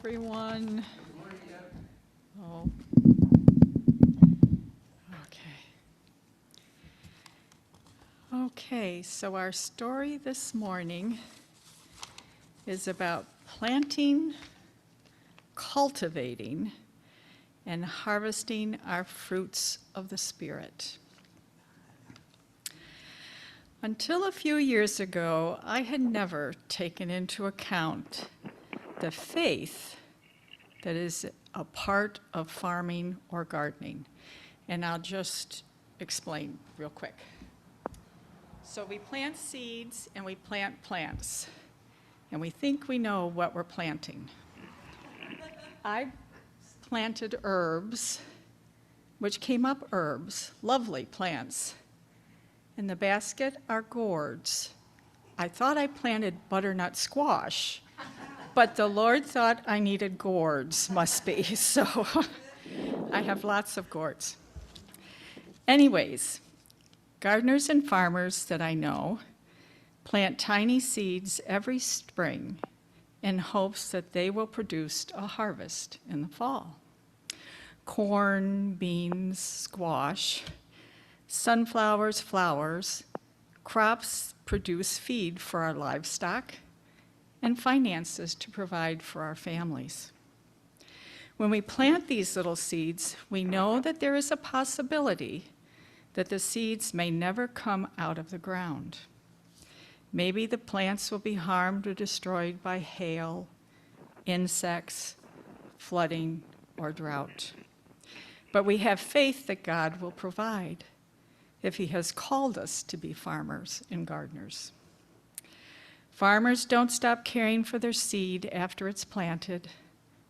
Everyone. Oh. Okay, so our story this morning is about planting, cultivating, and harvesting our fruits of the Spirit. Until a few years ago, I had never taken into account the faith that is a part of farming or gardening. And I'll just explain real quick. So we plant seeds and we plant plants, and we think we know what we're planting. I planted herbs, which came up herbs, lovely plants. In the basket are gourds. I thought I planted butternut squash, but the Lord thought I needed gourds, must be, so I have lots of gourds. Anyways, gardeners and farmers that I know plant tiny seeds every spring in hopes that they will produce a harvest in the fall. Corn, beans, squash, sunflowers, flowers, crops produce feed for our livestock and finances to provide for our families. When we plant these little seeds, we know that there is a possibility that the seeds may never come out of the ground. Maybe the plants will be harmed or destroyed by hail, insects, flooding, or drought. But we have faith that God will provide if He has called us to be farmers and gardeners. Farmers don't stop caring for their seed after it's planted.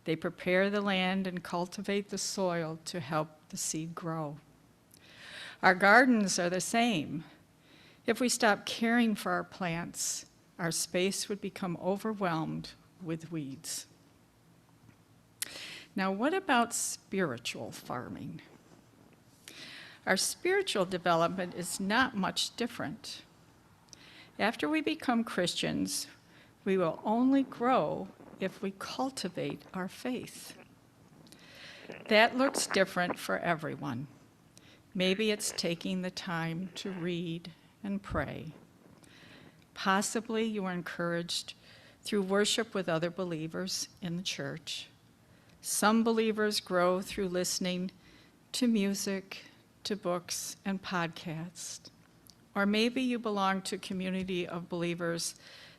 They prepare the land and cultivate the soil to help the seed grow. Our gardens are the same. If we stop caring for our plants, our space would become overwhelmed with weeds. Now, what about spiritual farming? Our spiritual development is not much different. After we become Christians, we will only grow if we cultivate our faith. That looks different for everyone. Maybe it's taking the time to read and pray. Possibly you are encouraged through worship with other believers in the church. Some believers grow through listening to music, to books and podcasts. Or maybe you belong to a community of believers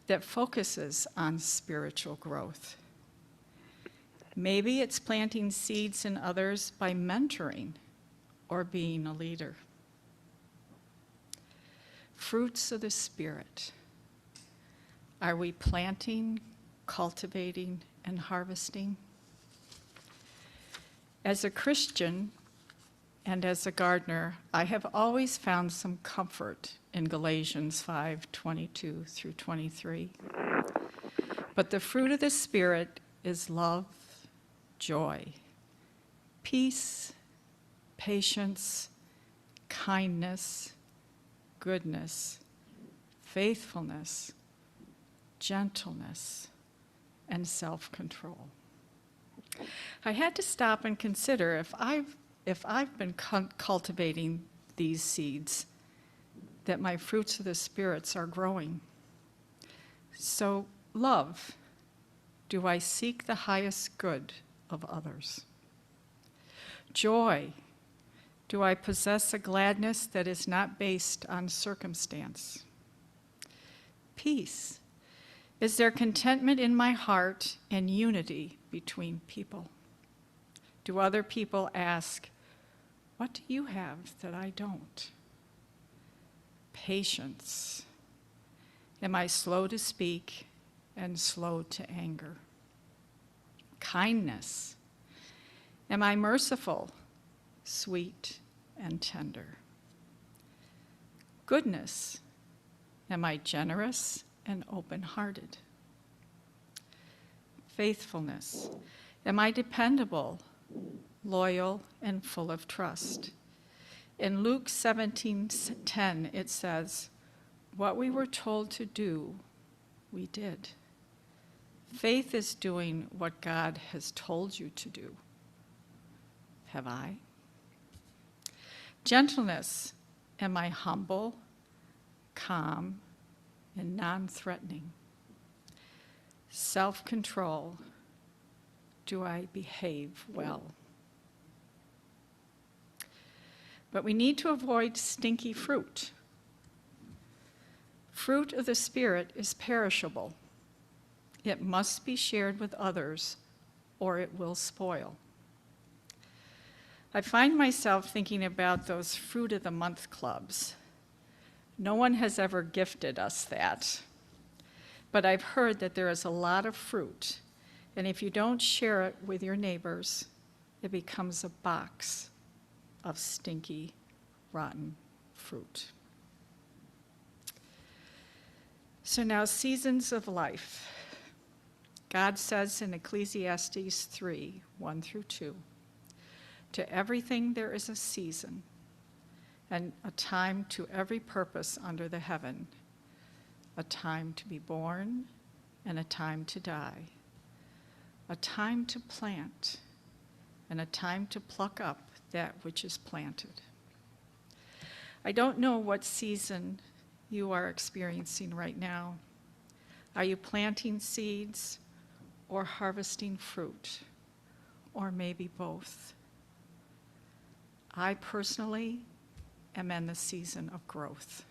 that focuses on spiritual growth. Maybe it's planting seeds in others by mentoring or being a leader. Fruits of the Spirit. Are we planting, cultivating, and harvesting? As a Christian and as a gardener, I have always found some comfort in Galatians 5:22 through 23. But the fruit of the Spirit is love, joy, peace, patience, kindness, goodness, faithfulness, gentleness, and self-control. I had to stop and consider if I've been cultivating these seeds, that my fruits of the spirits are growing. So, love. Do I seek the highest good of others? Joy. Do I possess a gladness that is not based on circumstance? Peace. Is there contentment in my heart and unity between people? Do other people ask, what do you have that I don't? Patience. Am I slow to speak and slow to anger? Kindness. Am I merciful, sweet, and tender? Goodness. Am I generous and open-hearted? Faithfulness. Am I dependable, loyal, and full of trust? In Luke 17:10, it says, what we were told to do, we did. Faith is doing what God has told you to do. Have I? Gentleness, am I humble, calm, and non-threatening? Self-control, do I behave well? But we need to avoid stinky fruit. Fruit of the Spirit is perishable. It must be shared with others, or it will spoil. I find myself thinking about those Fruit of the Month clubs. No one has ever gifted us that, but I've heard that there is a lot of fruit, and if you don't share it with your neighbors, it becomes a box of stinky, rotten fruit. So now, seasons of life. God says in Ecclesiastes 3, 1 through 2, to everything there is a season, and a time to every purpose under the heaven, a time to be born and a time to die, a time to plant and a time to pluck up that which is planted. I don't know what season you are experiencing right now. Are you planting seeds or harvesting fruit, or maybe both? I personally am in the season of growth.